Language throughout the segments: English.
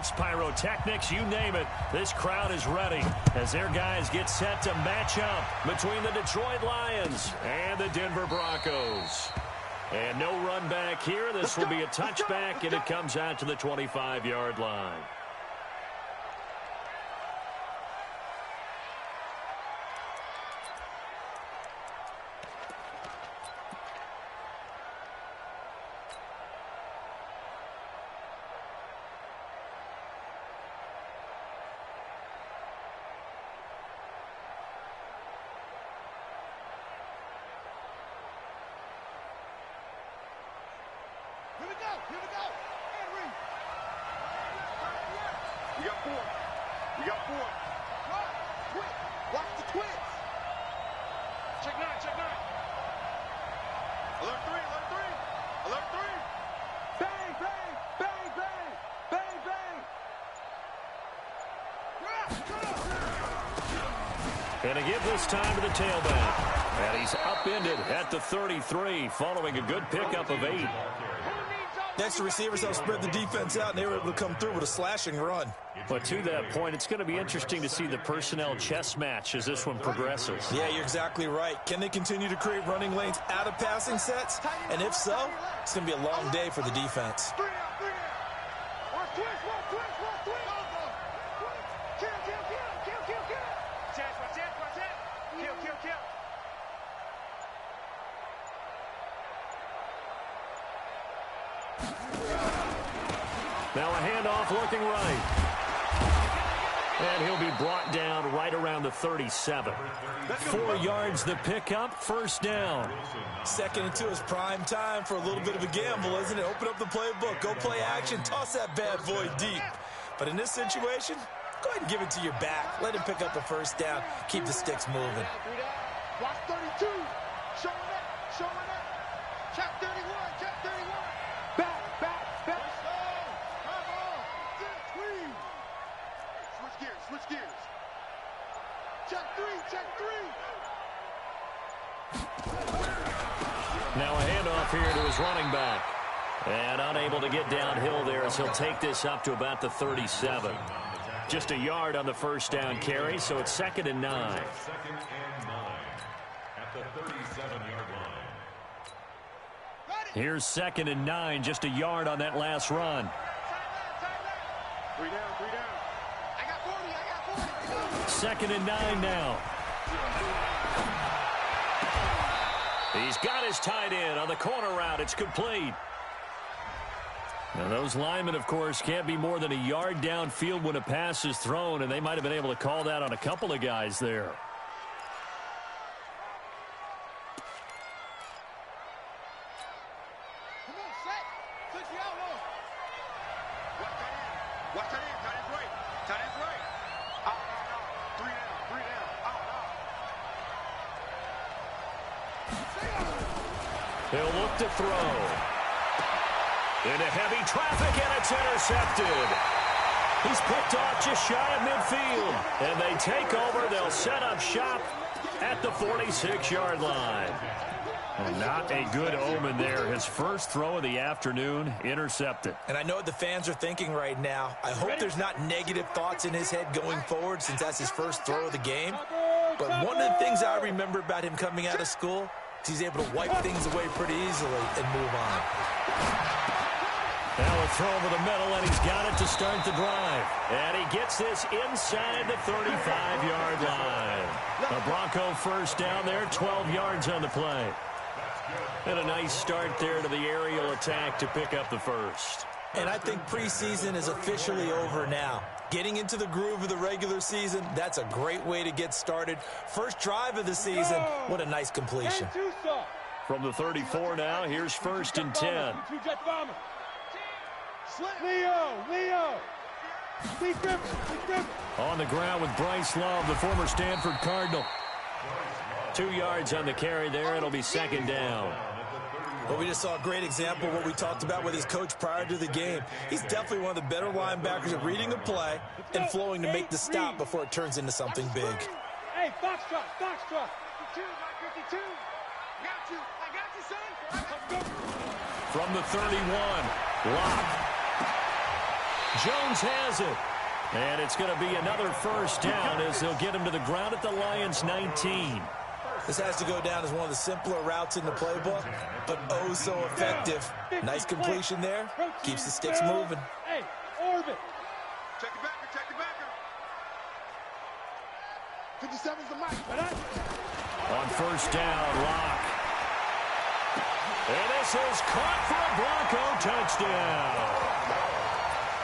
lights, pyrotechnics, you name it. This crowd is ready as their guys get set to match up between the Detroit Lions and the Denver Broncos. And no run back here. This will be a touchback, and it comes out to the 25-yard line. And to give this time to the tailback. And he's upended at the 33 following a good pickup of 8. Next, the receivers help spread the defense out, and they were able to come through with a slashing run. But to that point, it's going to be interesting to see the personnel chess match as this one progresses. Yeah, you're exactly right. Can they continue to create running lanes out of passing sets? And if so, it's going to be a long day for the defense. Now a handoff looking right. And he'll be brought down right around the 37. 4 yards the pickup, first down. 2nd and 2 is prime time for a little bit of a gamble, isn't it? Open up the playbook, go play action, toss that bad boy deep. But in this situation, go ahead and give it to your back. Let him pick up a first down. Keep the sticks moving. Watch 32. Showing up. Check 31. Back. Switch gears. Check three. Now a handoff here to his running back. And unable to get downhill there as he'll take this up to about the 37. Just a yard on the first down carry, so it's 2nd and 9. At the 37-yard line. Here's 2nd and 9, just a yard on that last run. 3 down. 2nd and 9 now. He's got his tight end on the corner route. It's complete. Now those linemen, of course, can't be more than a yard downfield when a pass is thrown, and they might have been able to call that on a couple of guys there. He'll look to throw. Into heavy traffic, and it's intercepted. He's picked off just shy of midfield. And they take over. They'll set up shop at the 46-yard line. And not a good omen there. His first throw of the afternoon intercepted. And I know what the fans are thinking right now. I hope there's not negative thoughts in his head going forward since that's his first throw of the game. But one of the things I remember about him coming out of school, he's able to wipe things away pretty easily and move on. Now a throw over the middle, and he's got it to start the drive. And he gets this inside the 35-yard line. A Bronco first down there, 12 yards on the play. And a nice start there to the aerial attack to pick up the first. And I think preseason is officially over now. Getting into the groove of the regular season, that's a great way to get started. First drive of the season, what a nice completion. From the 34 now, here's 1st and 10. Leo. On the ground with Bryce Love, the former Stanford Cardinal. 2 yards on the carry there. It'll be 2nd down. Well, we just saw a great example of what we talked about with his coach prior to the game. He's definitely one of the better linebackers at reading a play and flowing to make the stop before it turns into something big. Hey, Foxtrot. 52. I got you, son. From the 31, Locke. Jones has it. And it's going to be another first down as they'll get him to the ground at the Lions' 19. This has to go down as one of the simpler routes in the playbook, but oh so effective. Nice completion there. Keeps the sticks moving. Hey, orbit. Check it backer, check it backer. 57's the mic. On first down, Locke. And this is caught for a Bronco touchdown.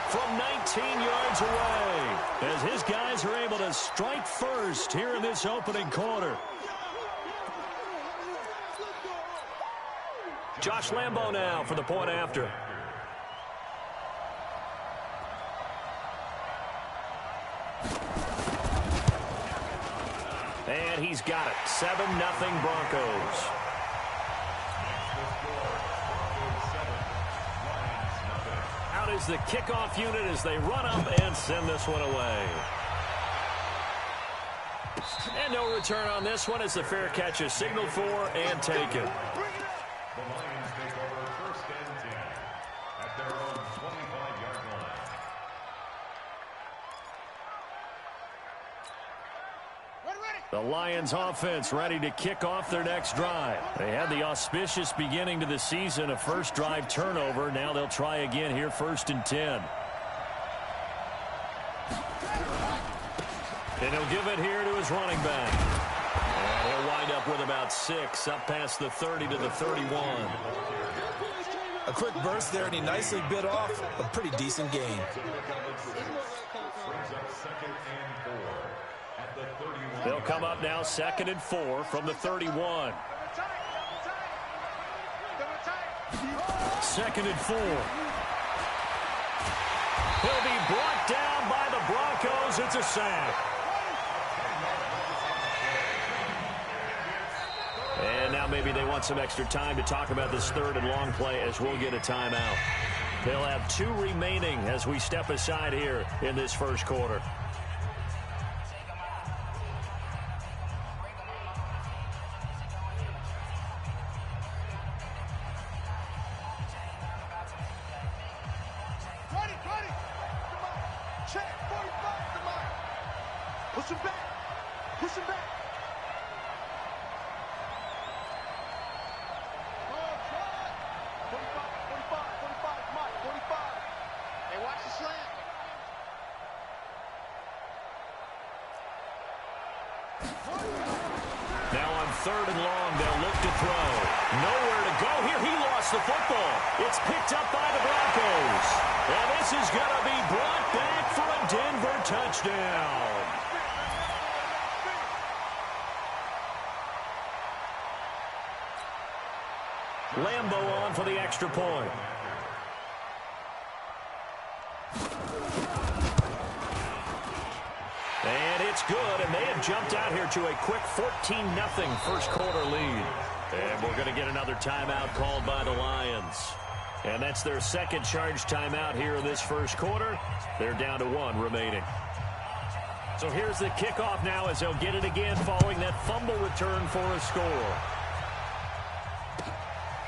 From 19 yards away, as his guys are able to strike first here in this opening quarter. Josh Lambo now for the point after. And he's got it. 7-0 Broncos. Out is the kickoff unit as they run up and send this one away. And no return on this one as the fair catch is signaled for and taken. The Lions take over first and 10 at their own 25-yard line. The Lions offense ready to kick off their next drive. They had the auspicious beginning to the season, a first drive turnover. Now they'll try again here, first and 10. And he'll give it here to his running back. And he'll wind up with about 6, up past the 30 to the 31. A quick burst there, and he nicely bit off a pretty decent gain. Brings up 2nd and 4 at the 31. They'll come up now 2nd and 4 from the 31. 2nd and 4. He'll be brought down by the Broncos. It's a sack. And now maybe they want some extra time to talk about this third and long play as we'll get a timeout. They'll have 2 remaining as we step aside here in this first quarter. Push him back. Push him back. Now on 3rd and long, they'll look to throw. Nowhere to go here. He lost the football. It's picked up by the Broncos. And this is going to be brought back for a Denver touchdown. Lambo on for the extra point. And it's good, and they have jumped out here to a quick 14-0 first quarter lead. And we're going to get another timeout called by the Lions. And that's their second charge timeout here in this first quarter. They're down to 1 remaining. So here's the kickoff now as they'll get it again following that fumble return for a score.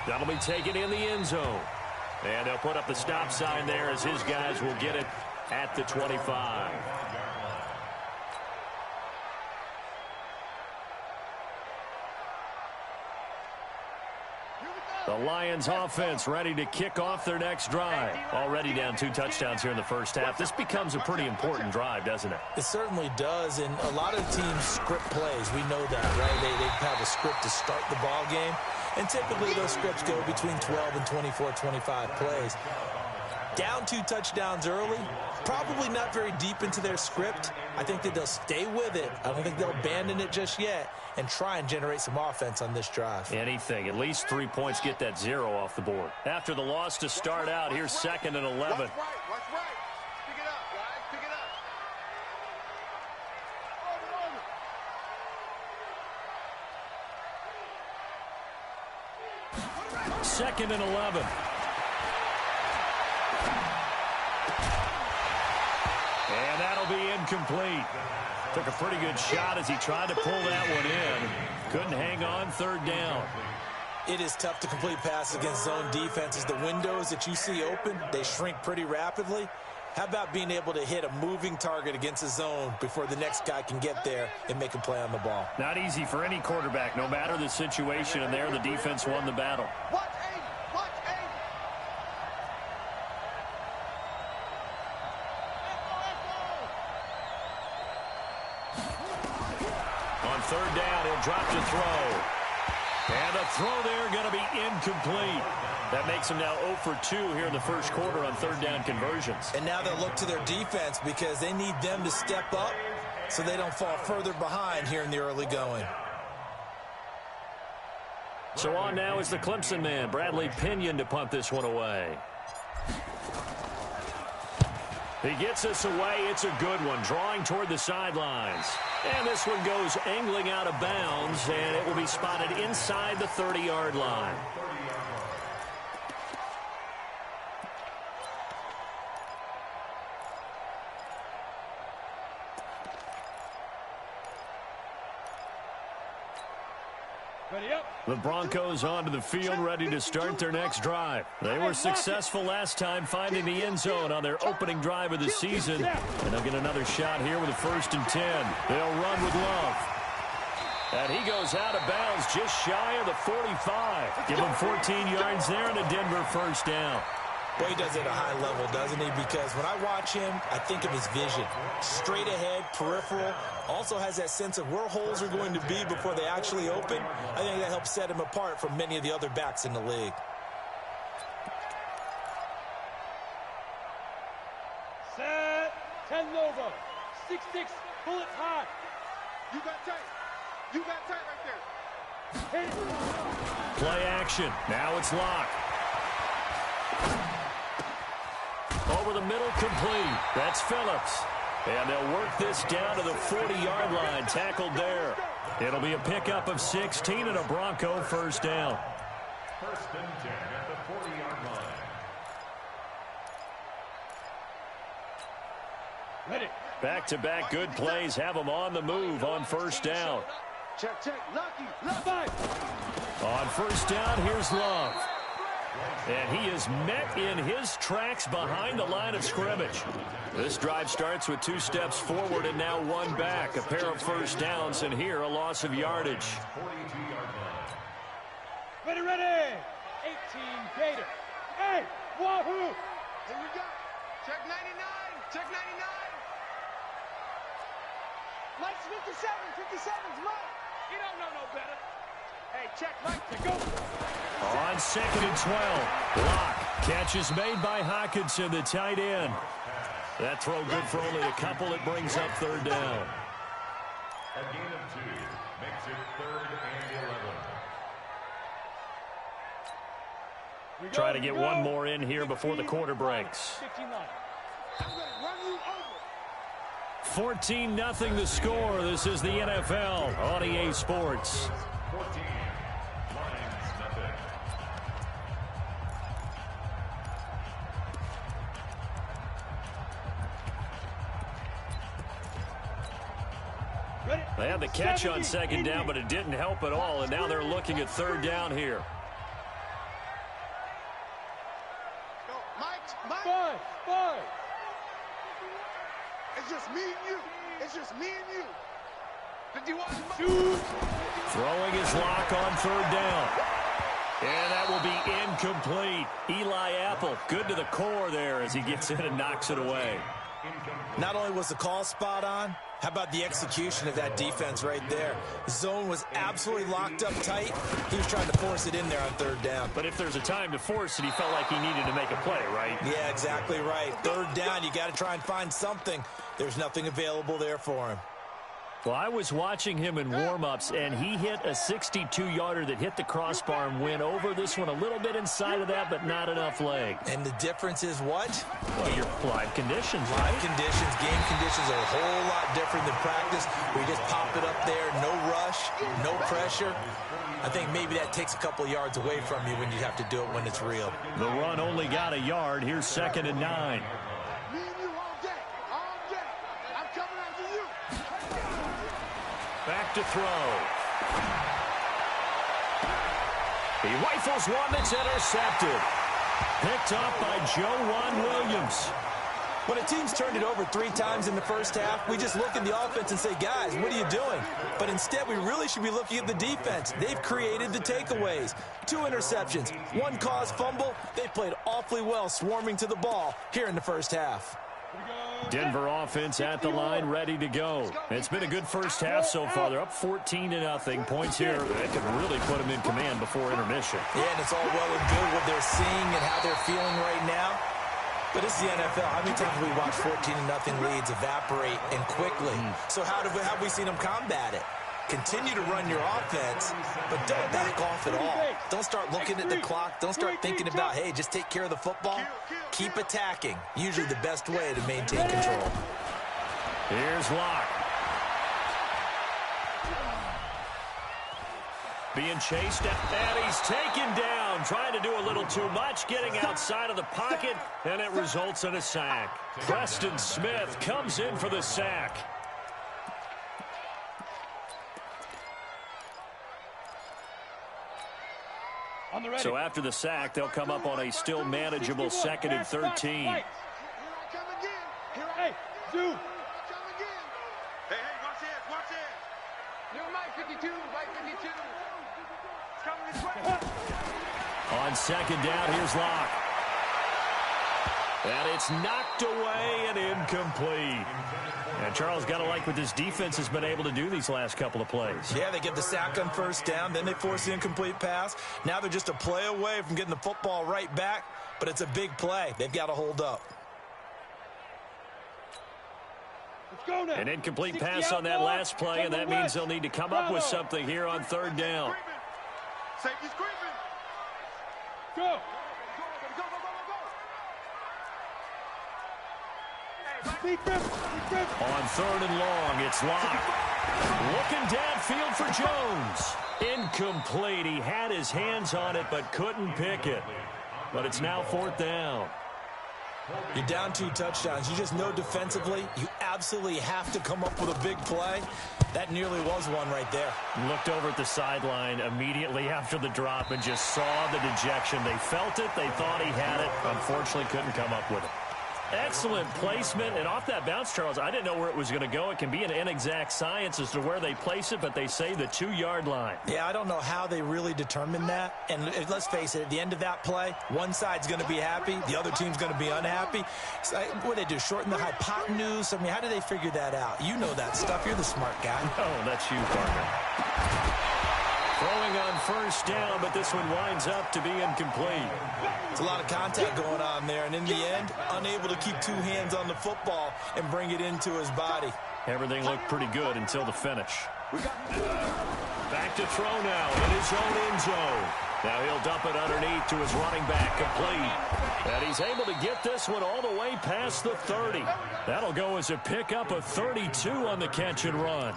That'll be taken in the end zone. And they'll put up the stop sign there as his guys will get it at the 25. The Lions offense ready to kick off their next drive. Already down 2 touchdowns here in the first half. This becomes a pretty important drive, doesn't it? It certainly does, and a lot of teams script plays. We know that, right? They have a script to start the ball game, and typically those scripts go between 12 and 24, 25 plays. Down 2 touchdowns early, probably not very deep into their script. I think that they'll stay with it. I don't think they'll abandon it just yet and try and generate some offense on this drive. Anything. At least 3 points, get that 0 off the board. After the loss to start out, here's 2nd and 11. Watch right. Pick it up, guys. Pick it up. 2nd and 11. And that'll be incomplete. Took a pretty good shot as he tried to pull that one in. Couldn't hang on, 3rd down. It is tough to complete passes against zone defenses. The windows that you see open, they shrink pretty rapidly. How about being able to hit a moving target against a zone before the next guy can get there and make a play on the ball? Not easy for any quarterback, no matter the situation, and there the defense won the battle. Watch eight. Watch eight. On third down, he'll drop to throw. And the throw there going to be incomplete. That makes him now 0 for 2 here in the first quarter on third down conversions. And now they'll look to their defense because they need them to step up so they don't fall further behind here in the early going. So on now is the Clemson man, Bradley Pinion, to punt this one away. He gets us away. It's a good one, drawing toward the sidelines. And this one goes angling out of bounds, and it will be spotted inside the 30-yard line. The Broncos onto the field, ready to start their next drive. They were successful last time finding the end zone on their opening drive of the season. And they'll get another shot here with a 1st and 10. They'll run with Love. And he goes out of bounds just shy of the 45. Give him 14 yards there and a Denver first down. Boy, he does it at a high level, doesn't he? Because when I watch him, I think of his vision. Straight ahead, peripheral. Also has that sense of where holes are going to be before they actually open. I think that helps set him apart from many of the other backs in the league. Set. 10 logo. 6-6. Bullets high. You got tight. You got tight right there. Hit it. Play action. Now it's Locke. Over the middle, complete. That's Phillips. And they'll work this down to the 40-yard line, tackled there. It'll be a pickup of 16 and a Bronco first down. 1st and 10 at the 40-yard line. Ready. Back-to-back good plays have them on the move on first down. Check, check. Lucky. Five. On first down, here's Love. And he is met in his tracks behind the line of scrimmage. This drive starts with 2 steps forward and now 1 back. A pair of first downs, and here a loss of yardage. 42-yard line. Ready, ready. 18 Gator. Hey, wahoo. Here we go. Check 99. Check 99. Mike's 57. 57's Mike. You don't know no better. Hey, check Mike. To go. On 2nd and 12, Locke. Catch is made by Hockenson, the tight end. That throw good for only a couple. It brings up third down. A gain of 2 makes it 3rd and 11. Try to get one more in here before the quarter breaks. 15 line. I'm going to run you over. 14-0 the score. This is the NFL on EA Sports. 14. Lions, nothing. Ready. They had the catch on 70, 2nd down, but it didn't help at all, and now they're looking at third down here. Go. Mike. Five. It's just me and you. It's just me and you. Did you watch Mike? Shoot. Throwing his Lock on third down. And that will be incomplete. Eli Apple, good to the core there as he gets in and knocks it away. Not only was the call spot on, how about the execution of that defense right there? The zone was absolutely locked up tight. He was trying to force it in there on third down. But if there's a time to force it, he felt like he needed to make a play, right? Yeah, exactly right. Third down, you got to try and find something. There's nothing available there for him. Well, I was watching him in warm-ups, and he hit a 62-yarder that hit the crossbar and went over this one a little bit inside of that, but not enough leg. And the difference is what? Well, your live conditions, Live right? conditions, game conditions are a whole lot different than practice. We just pop it up there, no rush, no pressure. I think maybe that takes a couple yards away from you when you have to do it when it's real. The run only got a yard. Here's 2nd and 9. Me and you all day. All day. I'm coming after you. Back to throw. He rifles one that's intercepted. Picked off by Joe Williams. When a team's turned it over 3 times in the first half, we just look at the offense and say, guys, what are you doing? But instead, we really should be looking at the defense. They've created the takeaways. 2 interceptions, 1 caused fumble. They played awfully well swarming to the ball here in the first half. Denver offense at the line, ready to go. It's been a good first half so far. They're up 14-0. Points here, they can really put them in command before intermission. Yeah, and it's all well and good what they're seeing and how they're feeling right now. But it's the NFL. How many times have we watched 14-0 leads evaporate and quickly? So how have we seen them combat it? Continue to run your offense, but don't back off at all. Don't start looking at the clock. Don't start thinking about, hey, just take care of the football. Keep attacking. Usually the best way to maintain control. Here's Locke. Being chased, and he's taken down. Trying to do a little too much, getting outside of the pocket, and it results in a sack. Preston Smith comes in for the sack. So after the sack, they'll come up on a still manageable 2nd and 13. Hey, Zoo. Hey, watch it. Never mind, 52, right 52. It's coming this way. On 2nd down, here's Locke. And it's knocked away and incomplete. And Charles, got to like what this defense has been able to do these last couple of plays. Yeah, they get the sack on 1st down, then they force the incomplete pass. Now they're just a play away from getting the football right back, but it's a big play. They've got to hold up. Let's go now. An incomplete pass on that last play, and that means they'll need to come up with something here on 3rd down. Safety's creeping. Go. On 3rd and long, it's Locke. Looking downfield for Jones. Incomplete. He had his hands on it, but couldn't pick it. But it's now 4th down. You're down 2 touchdowns. You just know defensively you absolutely have to come up with a big play. That nearly was one right there. Looked over at the sideline immediately after the drop and just saw the dejection. They felt it. They thought he had it. Unfortunately, couldn't come up with it. Excellent placement, and off that bounce, Charles, I didn't know where it was going to go. It can be an inexact science as to where they place it, but they say the 2-yard line. Yeah, I don't know how they really determined that. And let's face it, at the end of that play, one side's going to be happy, the other team's going to be unhappy. So, what do they do, shorten the hypotenuse? I mean, how do they figure that out? You know that stuff. You're the smart guy. Oh, that's you, partner. Throwing on 1st down, but this one winds up to be incomplete. There's a lot of contact going on there, and in the end, unable to keep 2 hands on the football and bring it into his body. Everything looked pretty good until the finish. Back to throw now in his own end zone. Now he'll dump it underneath to his running back, complete. And he's able to get this one all the way past the 30. That'll go as a pickup of 32 on the catch and run.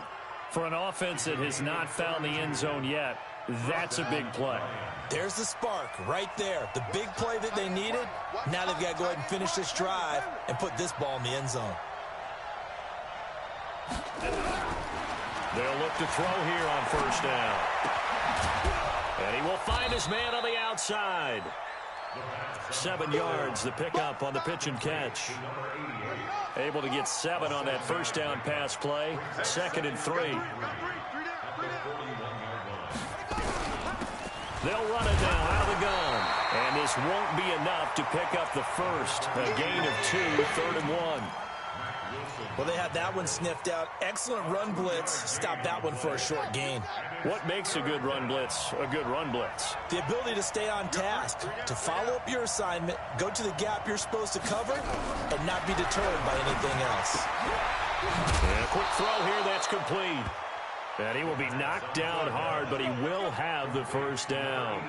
For an offense that has not found the end zone yet, that's a big play. There's the spark right there. The big play that they needed. Now they've got to go ahead and finish this drive and put this ball in the end zone. They'll look to throw here on 1st down. And he will find his man on the outside. 7 yards, the pickup on the pitch and catch. Able to get 7 on that 1st down pass play. 2nd and 3. They'll run it now out of the gun. And this won't be enough to pick up the first. A gain of 2, 3rd and 1. Well, they had that one sniffed out. Excellent run blitz. Stop that one for a short gain. What makes a good run blitz a good run blitz? The ability to stay on task, to follow up your assignment, go to the gap you're supposed to cover, and not be deterred by anything else. And a quick throw here, that's complete. And he will be knocked down hard, but he will have the 1st down.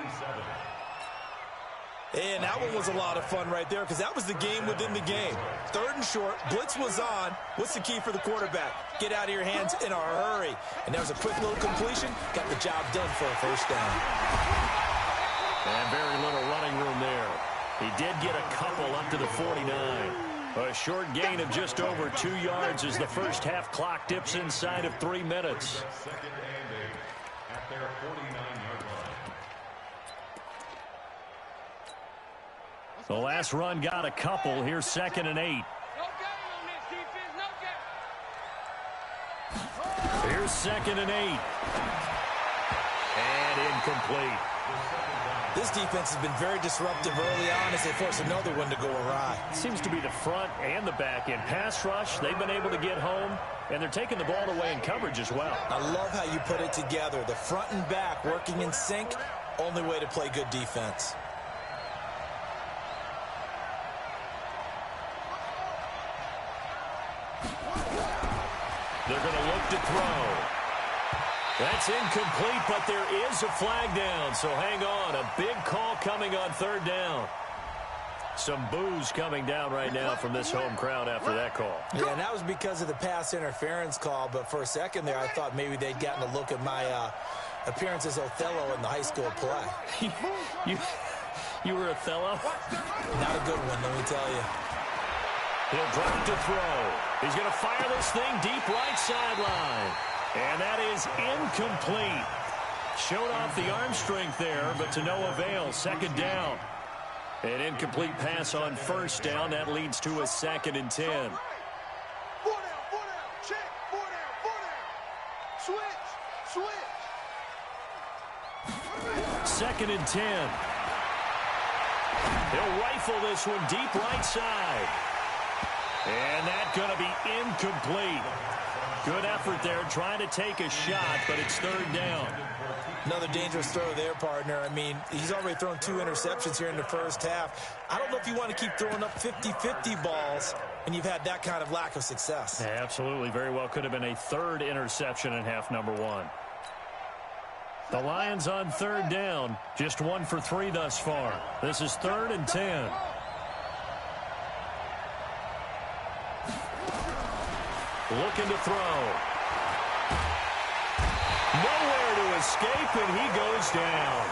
And that one was a lot of fun right there because that was the game within the game. 3rd and short, blitz was on. What's the key for the quarterback? Get out of your hands in a hurry. And there was a quick little completion. Got the job done for a 1st down. And very little running room there. He did get a couple up to the 49. A short gain of just over 2 yards as the first half clock dips inside of 3 minutes. At their 49-yard line. The last run got a couple. Here's 2nd and 8. Here's 2nd and 8. And incomplete. This defense has been very disruptive early on as they force another one to go awry. Seems to be the front and the back end. Pass rush, they've been able to get home, and they're taking the ball away in coverage as well. I love how you put it together. The front and back working in sync, only way to play good defense. They're going to look to throw. That's incomplete, but there is a flag down, so hang on. A big call coming on 3rd down. Some boos coming down right now from this home crowd after that call. Yeah, and that was because of the pass interference call, but for a second there I thought maybe they'd gotten a look at my appearance as Othello in the high school play. You were Othello? Not a good one, let me tell you. He'll drop to throw. He's going to fire this thing deep right sideline. And that is incomplete. Showed off the arm strength there, but to no avail. 2nd down. An incomplete pass on 1st down. That leads to a 2nd and 10. 4 down, 4 down, check, 4 down, 4 down. Switch. 2nd and 10. He'll rifle this one deep right side. And that's going to be incomplete. Good effort there, trying to take a shot, but it's 3rd down. Another dangerous throw there, partner. I mean, he's already thrown 2 interceptions here in the first half. I don't know if you want to keep throwing up 50-50 balls, and you've had that kind of lack of success. Yeah, absolutely. Very well could have been a 3rd interception in half number 1. The Lions on 3rd down, just 1 for 3 thus far. This is 3rd and 10. Looking to throw. Nowhere to escape, and he goes down.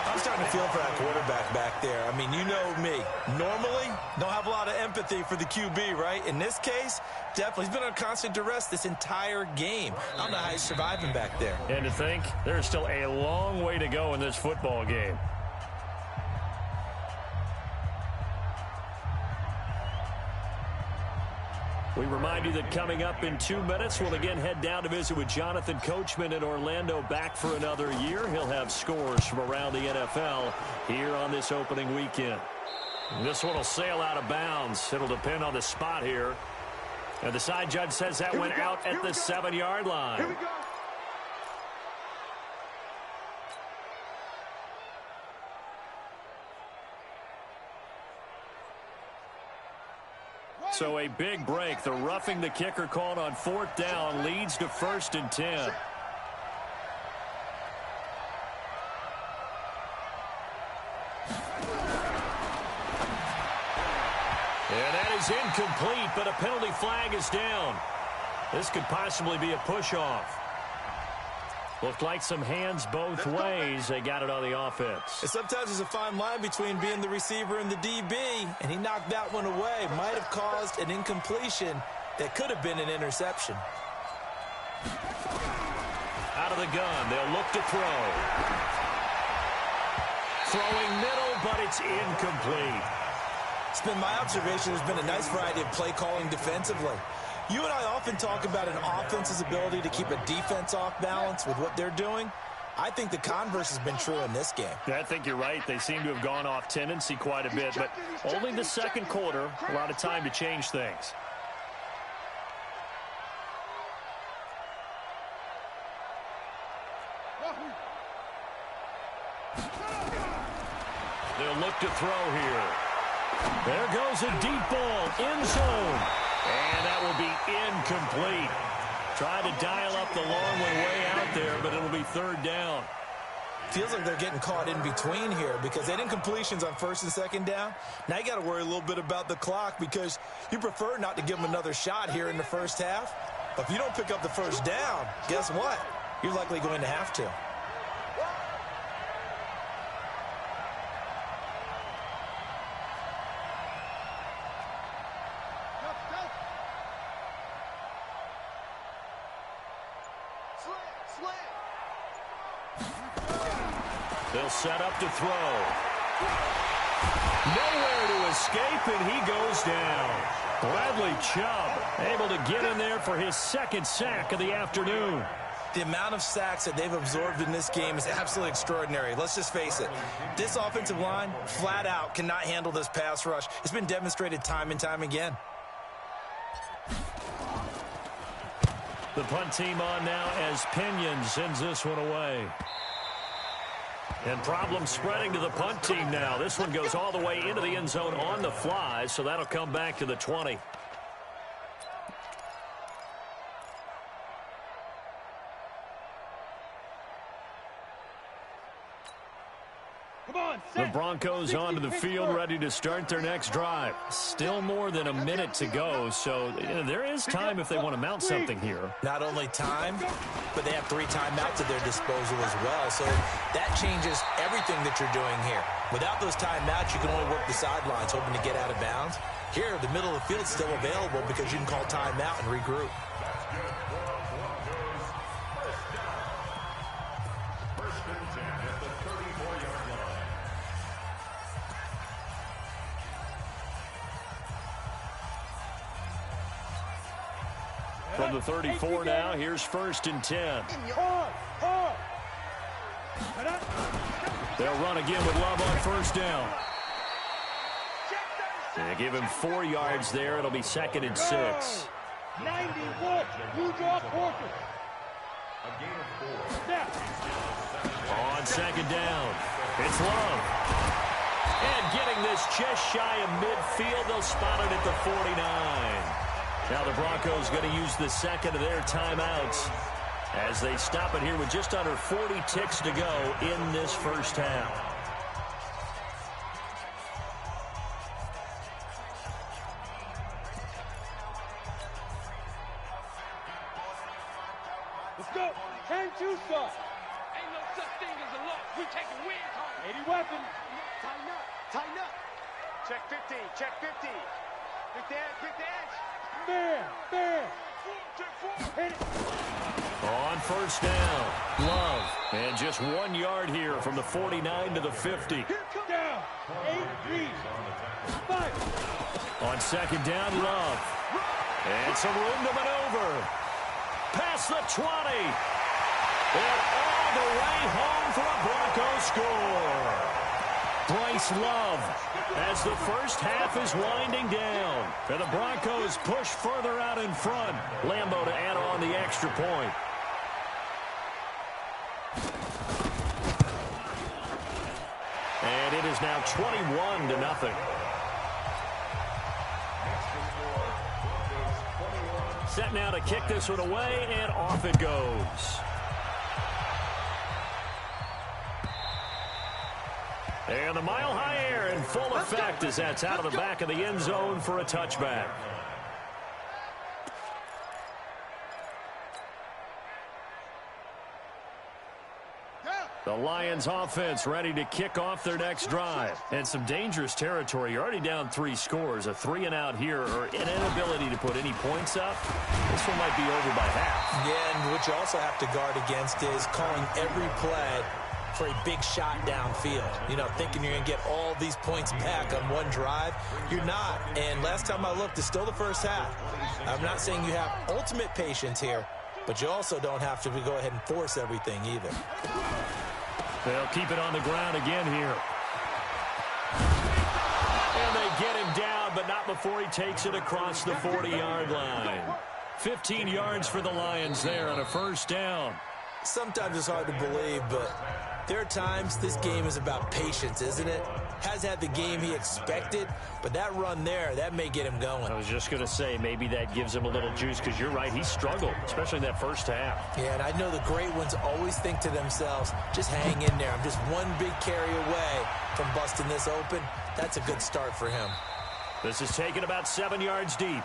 I'm starting to feel for that quarterback back there. I mean, you know me. Normally, don't have a lot of empathy for the QB, right? In this case, definitely. He's been under constant duress this entire game. I don't know how he's surviving back there. And to think, there's still a long way to go in this football game. We remind you that coming up in 2 minutes, we'll again head down to visit with Jonathan Coachman in Orlando, back for another year. He'll have scores from around the NFL here on this opening weekend. This one will sail out of bounds. It'll depend on the spot here. And the side judge says that went out at the 7-yard line. Here we go. So a big break. The roughing the kicker called on 4th down leads to 1st and 10. And that is incomplete, but a penalty flag is down. This could possibly be a push-off. Looked like some hands both ways. They got it on the offense. And sometimes there's a fine line between being the receiver and the DB, and he knocked that one away. Might have caused an incompletion that could have been an interception. Out of the gun, they'll look to throw. Throwing middle, but it's incomplete. It's been my observation there's been a nice variety of play calling defensively. You and I often talk about an offense's ability to keep a defense off balance with what they're doing. I think the converse has been true in this game. I think you're right. They seem to have gone off tendency quite a bit, but only the 2nd quarter, a lot of time to change things. They'll look to throw here. There goes a deep ball, end zone. And that will be incomplete. Trying to dial up the long one way out there, but it'll be 3rd down. Feels like they're getting caught in between here because they had incompletions on 1st and 2nd down. Now you got to worry a little bit about the clock because you prefer not to give them another shot here in the first half. But if you don't pick up the 1st down, guess what? You're likely going to have to. They'll set up to throw. Nowhere to escape, and he goes down. Bradley Chubb able to get in there for his second sack of the afternoon. The amount of sacks that they've absorbed in this game is absolutely extraordinary. Let's just face it. This offensive line, flat out, cannot handle this pass rush. It's been demonstrated time and time again. The punt team on now as Pinion sends this one away. And problems spreading to the punt team now. This one goes all the way into the end zone on the fly, so that'll come back to the 20. The Broncos onto the field, ready to start their next drive. Still more than a minute to go, so there is time if they want to mount something here. Not only time, but they have 3 timeouts at their disposal as well, so that changes everything that you're doing here. Without those timeouts, you can only work the sidelines, hoping to get out of bounds. Here, the middle of the field is still available because you can call timeout and regroup. From the 34 now, here's 1st and 10. They'll run again with Love on 1st down. They give him 4 yards there. It'll be 2nd and 6. 91. You draw focus. On 2nd down, it's Love. And getting this just shy of midfield, they'll spot it at the 49. Now the Broncos going to use the 2nd of their timeouts as they stop it here with just under 40 ticks to go in this first half. Let's go. 10-2 start. Ain't no such thing as a loss. We taking wins home. 80 weapons. Tighten up. Tighten up. Check 50. Check 50. Quick the edge. Quick the edge. Man. Check 4. Hit it. On 1st down, Love. And just 1 yard here from the 49 to the 50. Down. 8-3. 5. On 2nd down, Love. And some room to maneuver. Past the 20. And all the way home for a Broncos score. Bryce Love as the first half is winding down. And the Broncos push further out in front. Lambeau to add on the extra point. And it is now 21-0. Set now to kick this one away, and off it goes. And the mile-high air in full effect as that's out of the back of the end zone for a touchback. The Lions offense ready to kick off their next drive. And some dangerous territory. You're already down 3 scores. A 3-and-out here or an inability to put any points up. This one might be over by half. Yeah, and what you also have to guard against is calling every play for a big shot downfield. You know, thinking you're going to get all these points back on one drive. You're not. And last time I looked, it's still the first half. I'm not saying you have ultimate patience here, but you also don't have to go ahead and force everything either. They'll keep it on the ground again here. And they get him down, but not before he takes it across the 40-yard line. 15 yards for the Lions there on a 1st down. Sometimes it's hard to believe, but there are times this game is about patience, isn't it? Has had the game he expected, but that run there, that may get him going. I was just going to say, maybe that gives him a little juice, because you're right, he struggled, especially in that first half. Yeah, and I know the great ones always think to themselves, just hang in there. I'm just one big carry away from busting this open. That's a good start for him. This is taken about 7 yards deep.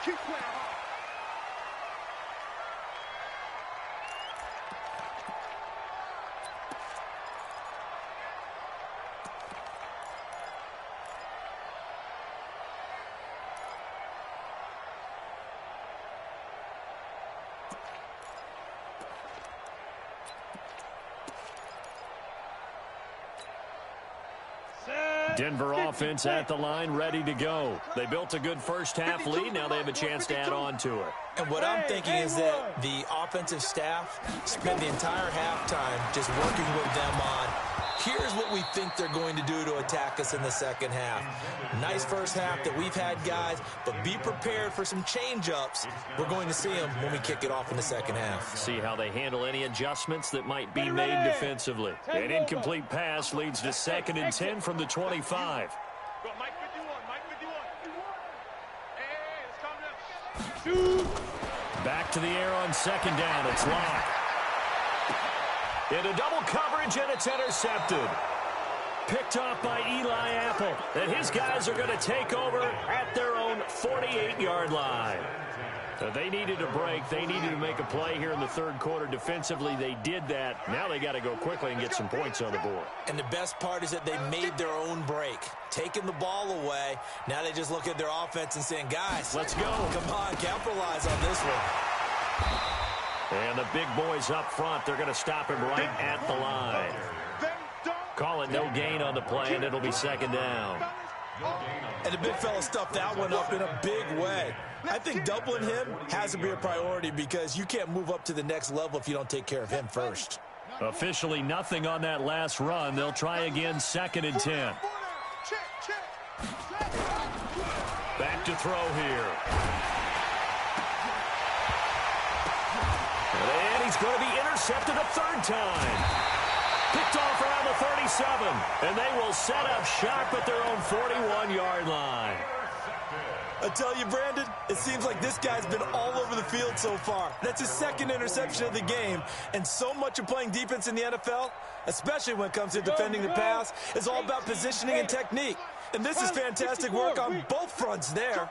Keep playing hard. Set. Denver offense at the line, ready to go. They built a good first-half lead. Now they have a chance to add on to it. And what I'm thinking is that the offensive staff spent the entire halftime just working with them on, here's what we think they're going to do to attack us in the second half. Nice first half that we've had, guys, but be prepared for some change-ups. We're going to see them when we kick it off in the second half. See how they handle any adjustments that might be made defensively. An incomplete pass leads to 2nd and 10 from the 25. Go, Mike 51, Mike 51. Hey, let's calm down. Back to the air on 2nd down. It's Locke. Into double coverage, and it's intercepted. Picked off by Eli Apple. And his guys are going to take over at their own 48-yard line. They needed a break. They needed to make a play here in the third quarter. Defensively, they did that. Now they got to go quickly and get some points on the board. And the best part is that they made their own break, taking the ball away. Now they just look at their offense and saying, guys, let's go. Come on, capitalize on this one. And the big boys up front, they're going to stop him right at the line. Call it no gain on the play, and it'll be 2nd down. And the big fella stuffed that one up in a big way. I think doubling him has to be a priority because you can't move up to the next level if you don't take care of him first. Officially nothing on that last run. They'll try again, 2nd and 10. Back to throw here. And he's going to be intercepted a 3rd time. Picked off around the 37, and they will set up shop at their own 41-yard line. I tell you, Brandon, it seems like this guy's been all over the field so far. That's his 2nd interception of the game, and so much of playing defense in the NFL, especially when it comes to defending the pass, is all about positioning and technique. And this is fantastic work on both fronts there.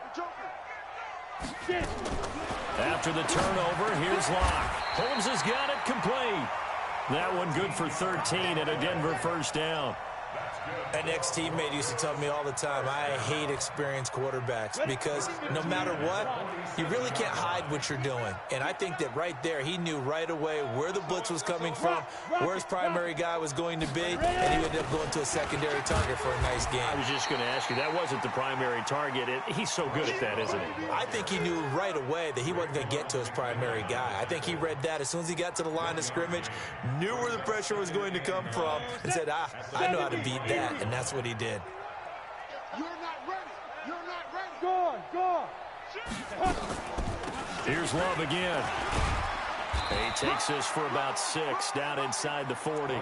After the turnover, here's Locke. Holmes has got it complete. That one good for 13 and a Denver 1st down. An ex-teammate used to tell me all the time, I hate experienced quarterbacks because no matter what, you really can't hide what you're doing. And I think that right there, he knew right away where the blitz was coming from, where his primary guy was going to be, and he ended up going to a secondary target for a nice game. I was just going to ask you, that wasn't the primary target. He's so good at that, isn't he? I think he knew right away that he wasn't going to get to his primary guy. I think he read that as soon as he got to the line of scrimmage, knew where the pressure was going to come from, and said, I know how to beat that. And that's what he did. You're not ready. You're not ready. Go on. Here's Love again. He takes this for about 6 down inside the 40.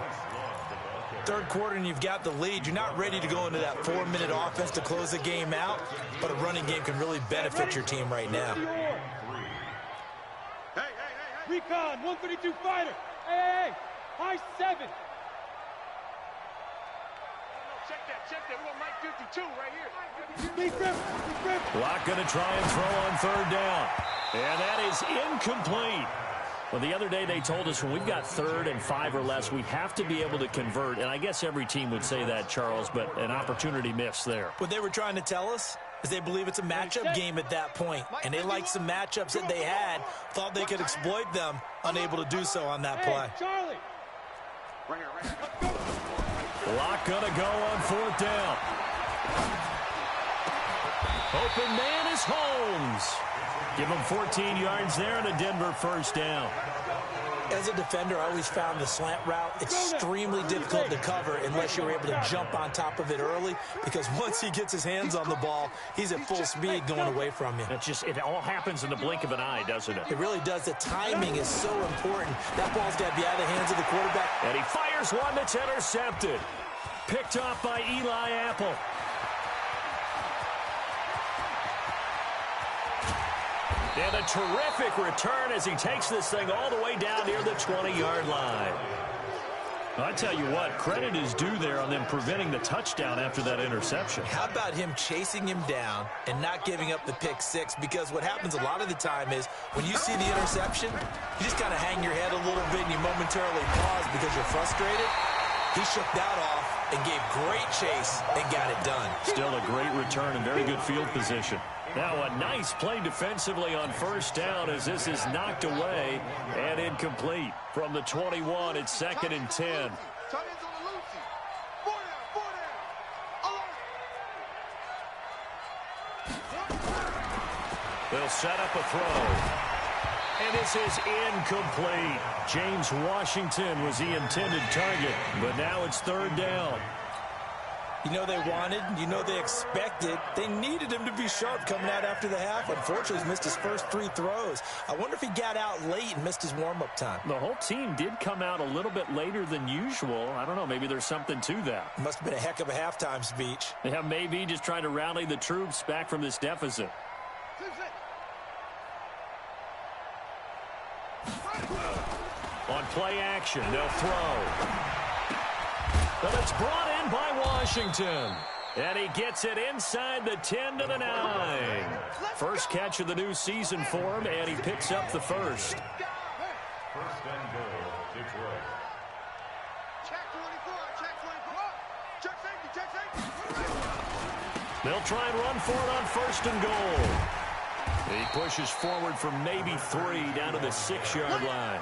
Third quarter and you've got the lead. You're not ready to go into that 4-minute offense to close the game out, but a running game can really benefit your team right now. Hey. Recon, 132 fighter. Hey. High 7. Check that. We got Mike 52 right here. Big rip. Locke going to try and throw on 3rd down. And that is incomplete. Well, the other day they told us when we've got 3rd and 5 or less, we have to be able to convert. And I guess every team would say that, Charles, but an opportunity missed there. What they were trying to tell us is they believe it's a matchup game at that point. And they liked some matchups that they had, thought they could exploit them, unable to do so on that play. Charlie. Right here. Locke going to go on 4th down. Open man is Holmes. Give him 14 yards there and a Denver 1st down. As a defender, I always found the slant route extremely difficult to cover unless you're able to jump on top of it early, because once he gets his hands on the ball, he's at full speed going away from you. It all happens in the blink of an eye, doesn't it? It really does. The timing is so important. That ball's got to be out of the hands of the quarterback. And he fires one that's intercepted. Picked off by Eli Apple. And a terrific return as he takes this thing all the way down near the 20-yard line. I tell you what, credit is due there on them preventing the touchdown after that interception. How about him chasing him down and not giving up the pick 6? Because what happens a lot of the time is when you see the interception, you just kind of hang your head a little bit and you momentarily pause because you're frustrated. He shook that off and gave great chase and got it done. Still a great return and very good field position. Now a nice play defensively on 1st down as this is knocked away and incomplete. From the 21, it's 2nd and 10. Tight ends on the Lucy. 4 down. set up a throw. And this is incomplete. James Washington was the intended target, but now it's third down. You know they wanted, you know they expected. They needed him to be sharp coming out after the half. Unfortunately, he's missed his first 3 throws. I wonder if he got out late and missed his warm-up time. The whole team did come out a little bit later than usual. I don't know, maybe there's something to that. Must have been a heck of a halftime speech. Yeah, maybe just trying to rally the troops back from this deficit. On play action, they'll throw. But it's brought in by Washington. And he gets it inside the 10 to the 9. First catch of the new season for him, and he picks up the first. First and goal, Detroit. Check 24, check 24. Check safety, check safety. They'll try and run for it on first and goal. He pushes forward for maybe 3 down to the 6-yard line.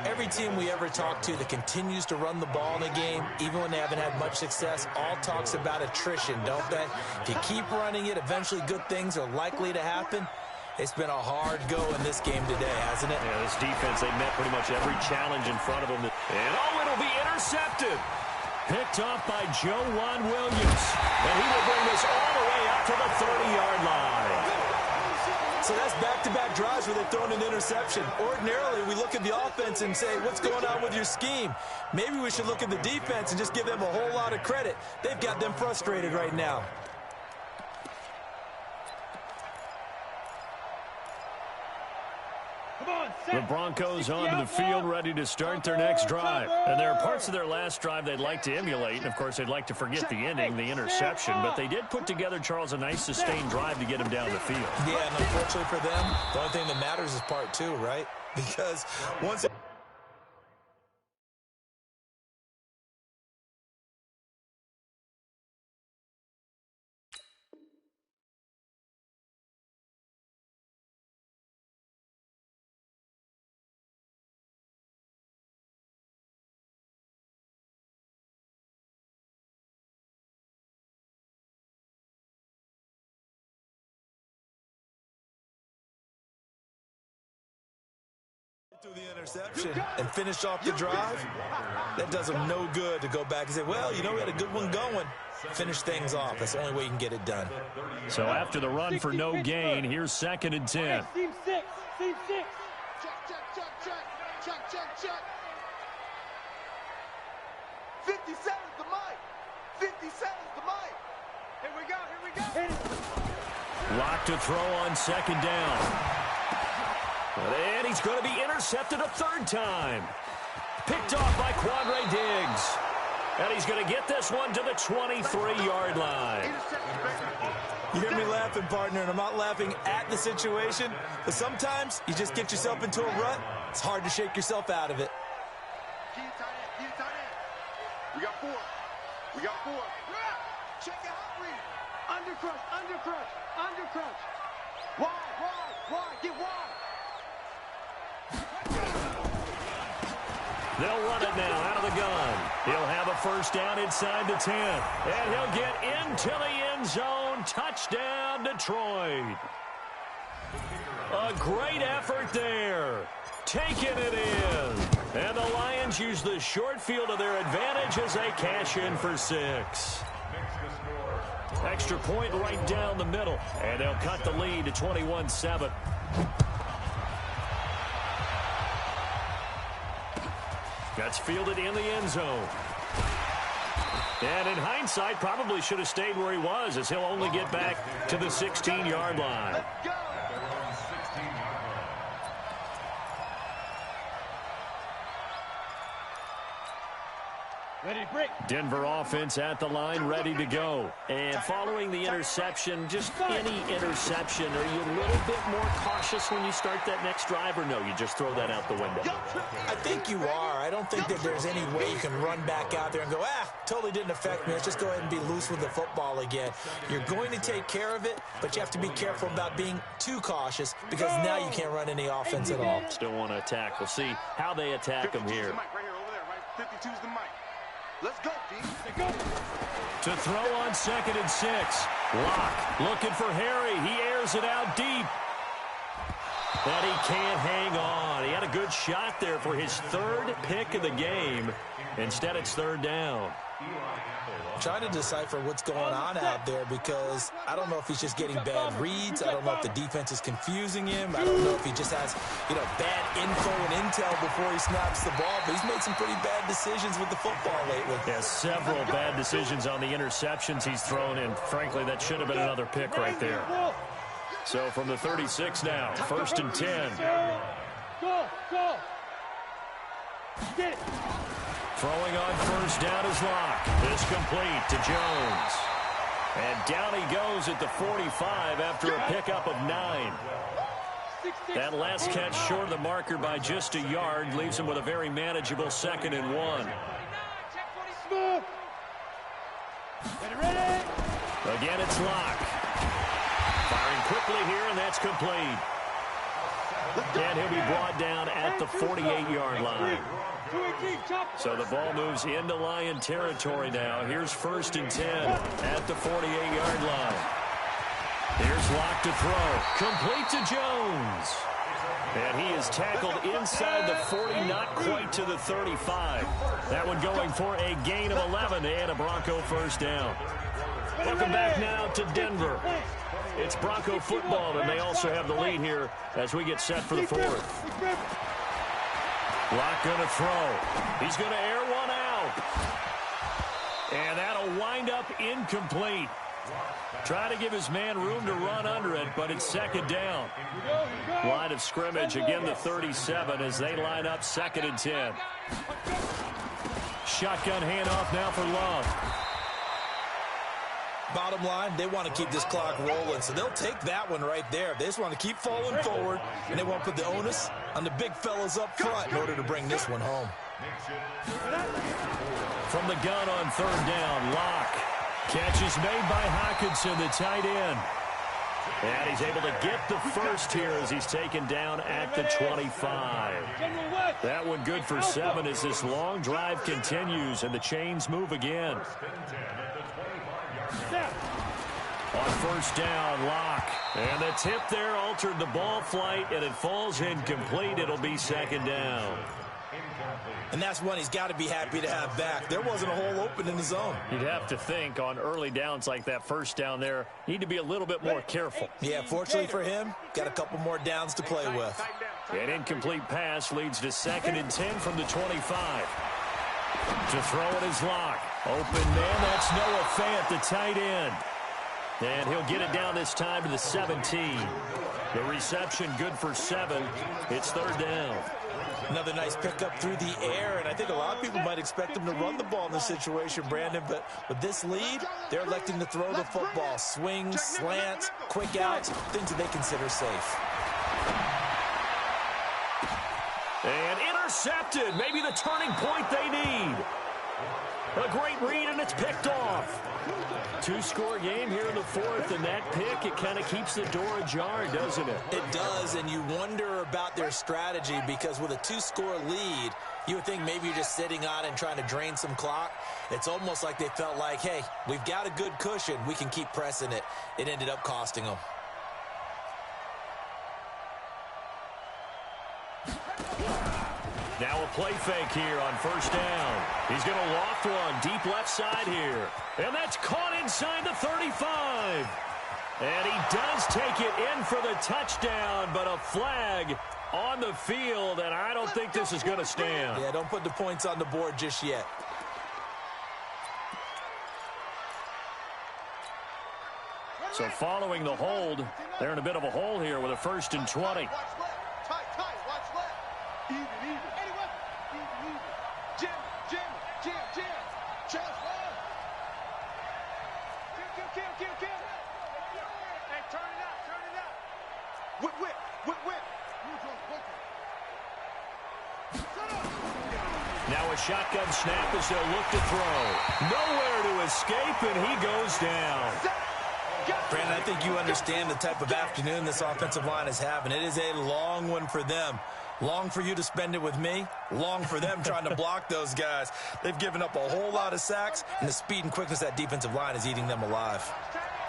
Every team we ever talk to that continues to run the ball in a game, even when they haven't had much success, all talks about attrition, don't they? If you keep running it, eventually good things are likely to happen. It's been a hard go in this game today, hasn't it? Yeah, this defense, they met pretty much every challenge in front of them. And it'll be intercepted. Picked off by Juwan Williams. And he will bring this all the way up to the 30-yard line. So that's back-to-back drives where they've thrown an interception. Ordinarily, we look at the offense and say, what's going on with your scheme? Maybe we should look at the defense and just give them a whole lot of credit. They've got them frustrated right now. The Broncos onto the field, ready to start their next drive. And there are parts of their last drive they'd like to emulate. And, of course, they'd like to forget the inning, the interception. But they did put together, Charles, a nice sustained drive to get him down the field. Yeah, and unfortunately for them, the only thing that matters is part 2, right? Because once it through the interception and finish off the drive, that does them no good to go back and say, well, you know, we had a good one going. Finish things off. That's the only way you can get it done. So after the run for no gain, here's 2nd and 10. Team 6. Team 6. Check, check, check, check. Check, check, check. 50 seconds to Mike. 50 seconds to Mike. Here we go, here we go. Hit it. Locked to throw on 2nd down. And he's going to be intercepted a 3rd time. Picked off by Quandre Diggs. And he's going to get this one to the 23-yard line. You hear me laughing, partner, and I'm not laughing at the situation, but sometimes you just get yourself into a rut. It's hard to shake yourself out of it. Key tight end, key tight end. We got 4. We got 4. Check it out, read. Undercrush, undercrush, undercrush. Wide, get wide. They'll run it now out of the gun. He'll have a first down inside the 10. And he'll get into the end zone. Touchdown, Detroit. A great effort there. Taking it in. And the Lions use the short field to their advantage as they cash in for 6. Extra point right down the middle. And they'll cut the lead to 21-7. That's fielded in the end zone. And in hindsight, probably should have stayed where he was, as he'll only get back to the 16-yard line. Let's go. Ready to break. Denver offense at the line, ready to go. And following the interception, just any interception, are you a little bit more cautious when you start that next drive, or no, you just throw that out the window? I think you are. I don't think that there's any way you can run back out there and go, totally didn't affect me. Let's just go ahead and be loose with the football again. You're going to take care of it, but you have to be careful about being too cautious because now you can't run any offense at all. Still want to attack. We'll see how they attack him here. Right here, over there, right? 52's the mic. Let's go, D. To throw on 2nd and 6. Locke looking for Harry. He airs it out deep. And he can't hang on. He had a good shot there for his third pick of the game. Instead, it's third down. I'm trying to decipher what's going on out there because I don't know if he's just getting bad reads. I don't know if the defense is confusing him. I don't know if he just has, bad info and intel before he snaps the ball. But he's made some pretty bad decisions with the football lately. Yeah, several bad decisions on the interceptions he's thrown in. Frankly, that should have been another pick right there. So from the 36 now, 1st and 10. Go! Get it! Throwing on first down is Locke. This complete to Jones. And down he goes at the 45 after a pickup of 9. That last catch short of the marker by just a yard leaves him with a very manageable 2nd and 1. Ready? Again, it's Locke. Firing quickly here, and that's complete. And he'll be brought down at the 48-yard line. So the ball moves into Lion territory now. Here's 1st and 10 at the 48-yard line. Here's Locke to throw. Complete to Jones. And he is tackled inside the 40, not quite to the 35. That one going for a gain of 11 and a Bronco first down. Welcome back now to Denver. It's Bronco football, and they also have the lead here as we get set for the 4th. Locke going to throw. He's going to air one out. And that'll wind up incomplete. Trying to give his man room to run under it, but it's 2nd down. Line of scrimmage, again the 37 as they line up 2nd and 10. Shotgun handoff now for Love. Bottom line, they want to keep this clock rolling, so they'll take that one right there. They just want to keep falling forward, and they want to put the onus on the big fellas up front in order to bring this one home. From the gun on 3rd down, Locke. Catch is made by Hockenson, the tight end. And he's able to get the first here as he's taken down at the 25. That one good for 7 as this long drive continues and the chains move again. On 1st down, Locke. And the tip there altered the ball flight, and it falls incomplete. It'll be 2nd down. And that's one he's got to be happy to have back. There wasn't a hole open in the zone. You'd have to think on early downs like that 1st down there, need to be a little bit more careful. Yeah, fortunately for him, got a couple more downs to play with. An incomplete pass leads to 2nd and 10 from the 25. To throw it is Locke. Open man, that's Noah Fant, the tight end. And he'll get it down this time to the 17. The reception good for 7. It's 3rd down. Another nice pickup through the air, and I think a lot of people might expect him to run the ball in this situation, Brandon, but with this lead, they're electing to throw the football. Swings, slants, quick outs, things that they consider safe. And intercepted. Maybe the turning point they need. A great read, and it's picked off. 2-score game here in the 4th, and that pick, it kind of keeps the door ajar, doesn't it? It does, and you wonder about their strategy because with a 2-score lead, you would think maybe you're just sitting on and trying to drain some clock. It's almost like they felt like, hey, we've got a good cushion. We can keep pressing it. It ended up costing them. Now a play fake here on 1st down. He's going to loft one deep left side here. And that's caught inside the 35. And he does take it in for the touchdown, but a flag on the field, and I don't think this is going to stand. Yeah, don't put the points on the board just yet. So following the hold, they're in a bit of a hole here with a 1st and 20. Now a shotgun snap as they'll look to throw. Nowhere to escape, and he goes down. Brandon, I think you understand the type of afternoon this offensive line is having. It is a long one for them. Long for you to spend it with me. Long for them trying to block those guys. They've given up a whole lot of sacks, and the speed and quickness of that defensive line is eating them alive.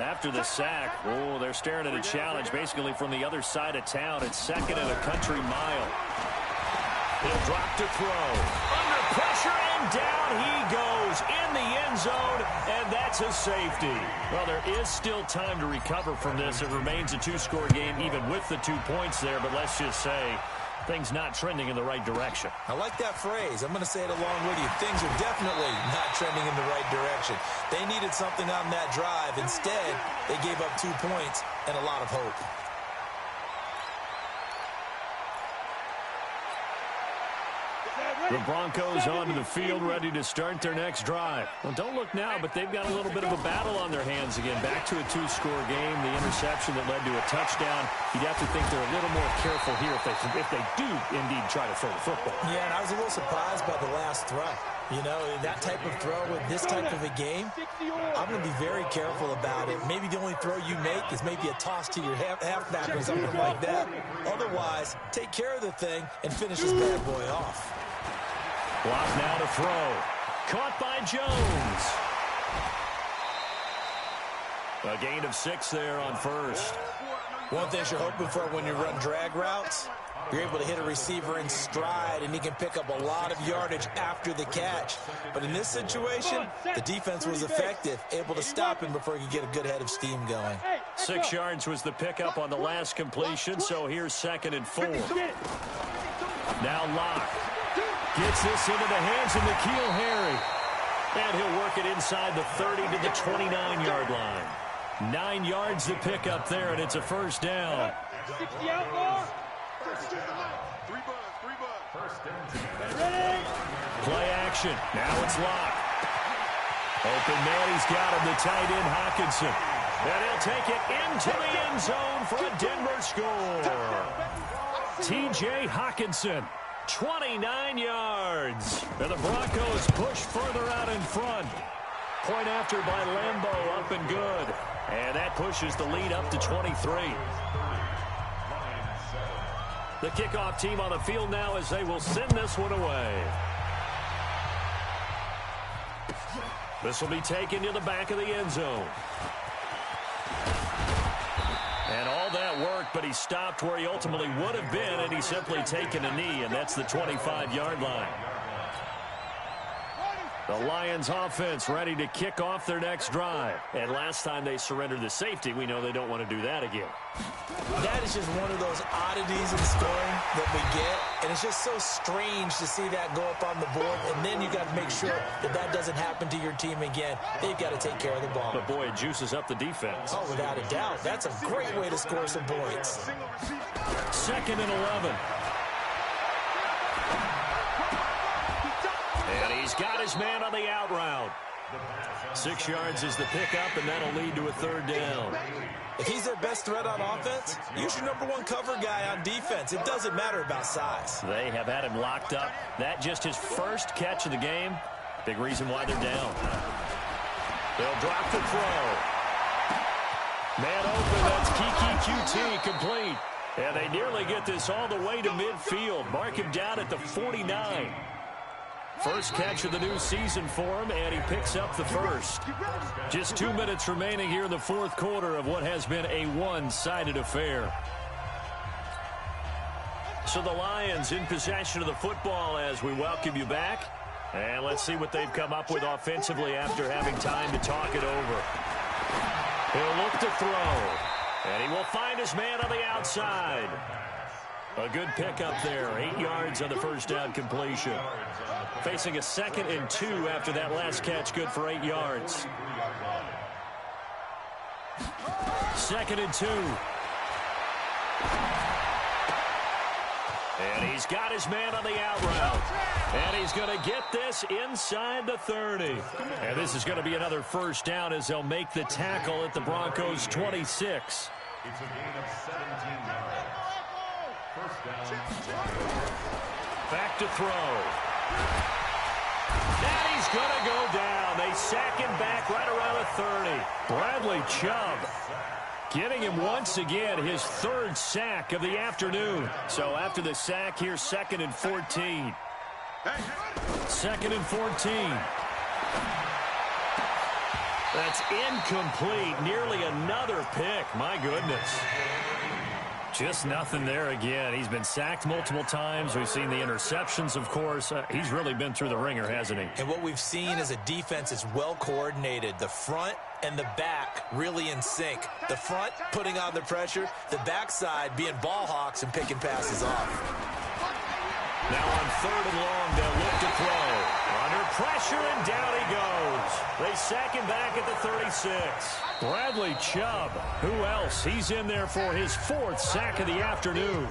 After the sack, they're staring at a challenge basically from the other side of town. It's second and a country mile. He'll drop to throw. Under pressure, and down he goes in the end zone, and that's a safety. Well, there is still time to recover from this. It remains a two-score game even with the 2 points there, but let's just say things not trending in the right direction. I like that phrase. I'm going to say it along with you. Things are definitely not trending in the right direction. They needed something on that drive. Instead, they gave up 2 points and a lot of hope. The Broncos onto the field, ready to start their next drive. Well, don't look now, but they've got a little bit of a battle on their hands again. Back to a two-score game. The interception that led to a touchdown. You'd have to think they're a little more careful here if they do indeed try to throw the football. Yeah, and I was a little surprised by the last throw. You know, that type of throw with this type of a game, I'm going to be very careful about it. Maybe the only throw you make is maybe a toss to your halfback or something like that. Otherwise, take care of the thing and finish this bad boy off. Block now to throw. Caught by Jones. A gain of 6 there on first. One thing you're hoping for when you run drag routes, you're able to hit a receiver in stride, and he can pick up a lot of yardage after the catch. But in this situation, the defense was effective, able to stop him before he could get a good head of steam going. 6 yards was the pickup on the last completion, so here's 2nd and 4. Now Locke. Gets this into the hands of N'Keal Harry. And he'll work it inside the 30 to the 29-yard line. 9 yards to pick up there, and it's a first down. 60 outlaw. Play action. Now it's Locke. Open man, he's got him, the tight end Hockenson. And he'll take it into the end zone for a Denver score. T.J. Hockenson. 29 yards. And the Broncos push further out in front. Point after by Lambeau, up and good. And that pushes the lead up to 23. The kickoff team on the field now as they will send this one away. This will be taken to the back of the end zone. And all that worked, but he stopped where he ultimately would have been, and he's simply taken a knee, and that's the 25-yard line. The Lions offense ready to kick off their next drive. And last time they surrendered the safety, we know they don't want to do that again. That is just one of those oddities in scoring that we get, and it's just so strange to see that go up on the board, and then you got to make sure that that doesn't happen to your team again. They've got to take care of the ball. But boy, it juices up the defense. Oh, without a doubt. That's a great way to score some points. 2nd and 11. And he's got his man on the out route. 6 yards is the pickup, and that'll lead to a 3rd down. If he's their best threat on offense, use your #1 cover guy on defense. It doesn't matter about size. They have had him locked up. That just his first catch of the game. Big reason why they're down. They'll drop the throw. Man open, that's Kiki QT complete. And they nearly get this all the way to midfield. Mark him down at the 49. First catch of the new season for him, and he picks up the first. Just 2 minutes remaining here in the 4th quarter of what has been a one-sided affair. So the Lions in possession of the football as we welcome you back. And let's see what they've come up with offensively after having time to talk it over. He'll look to throw, and he will find his man on the outside. A good pickup there, 8 yards on the first down completion. Facing a 2nd and 2 after that last catch, good for 8 yards. 2nd and 2. And he's got his man on the out route. And he's going to get this inside the 30. And this is going to be another first down as they'll make the tackle at the Broncos' 26. It's a gain of 17 yards. First down. Back to throw. And he's going to go down. They sack him back right around the 30. Bradley Chubb getting him once again, his 3rd sack of the afternoon. So after the sack, here's 2nd and 14. 2nd and 14. That's incomplete. Nearly another pick. My goodness. Just nothing there again. He's been sacked multiple times. We've seen the interceptions, of course. He's really been through the ringer, hasn't he? And what we've seen is a defense that's well coordinated. The front and the back really in sync. The front putting on the pressure. The backside being ball hawks and picking passes off. Now on 3rd and long, they'll look to throw. Under pressure, and down he goes. They sack him back at the 36. Bradley Chubb. Who else? He's in there for his 4th sack of the afternoon.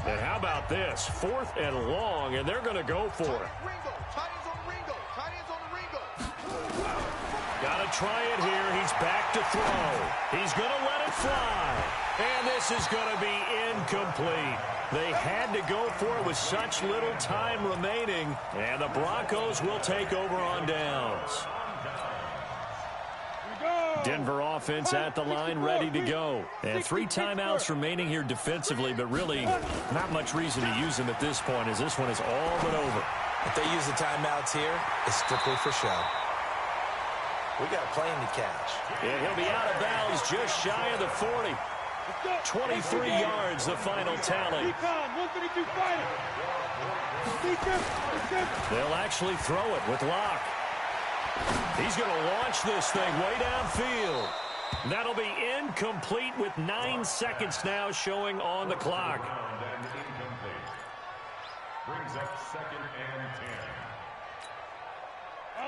And how about this? 4th and long, and they're going to go for it. Got to try it here. He's back to throw. He's going to let it fly. And this is going to be incomplete. They had to go for it with such little time remaining. And the Broncos will take over on downs. Denver offense at the line, ready to go. And 3 timeouts remaining here defensively, but really not much reason to use them at this point, as this one is all but over. If they use the timeouts here, it's strictly for show. We got a plane to catch. And he'll be out of bounds just shy of the 40. 23 yards, the final tally. They'll actually throw it with Locke. He's going to launch this thing way downfield. That'll be incomplete with 9 seconds now showing on the clock. Brings up 2nd and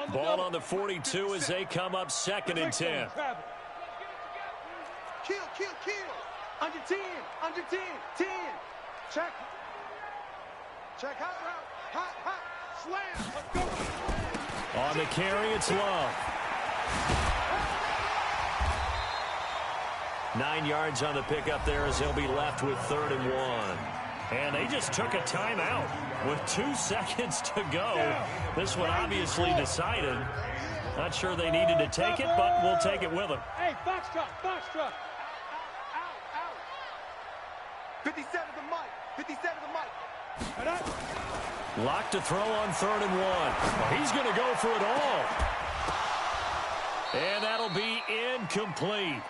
10. Ball on the 42 as they come up 2nd and 10. Kill. Under 10. 10. Check. Hot. Slam. Let's go. On the carry, it's Love. 9 yards on the pickup there as he'll be left with 3rd and 1. And they just took a timeout with 2 seconds to go. This one obviously decided. Not sure they needed to take it, but we'll take it with them. Hey, Foxtrot. 57 the mic. Locked to throw on 3rd and 1. Well, he's going to go for it all. And that'll be incomplete.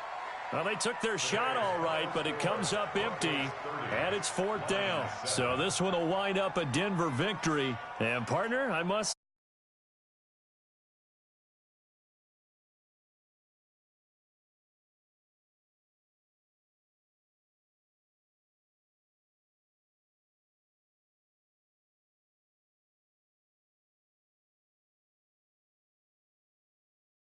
Well, they took their shot all right, but it comes up empty, and it's 4th down. So this one will wind up a Denver victory. And, partner, I must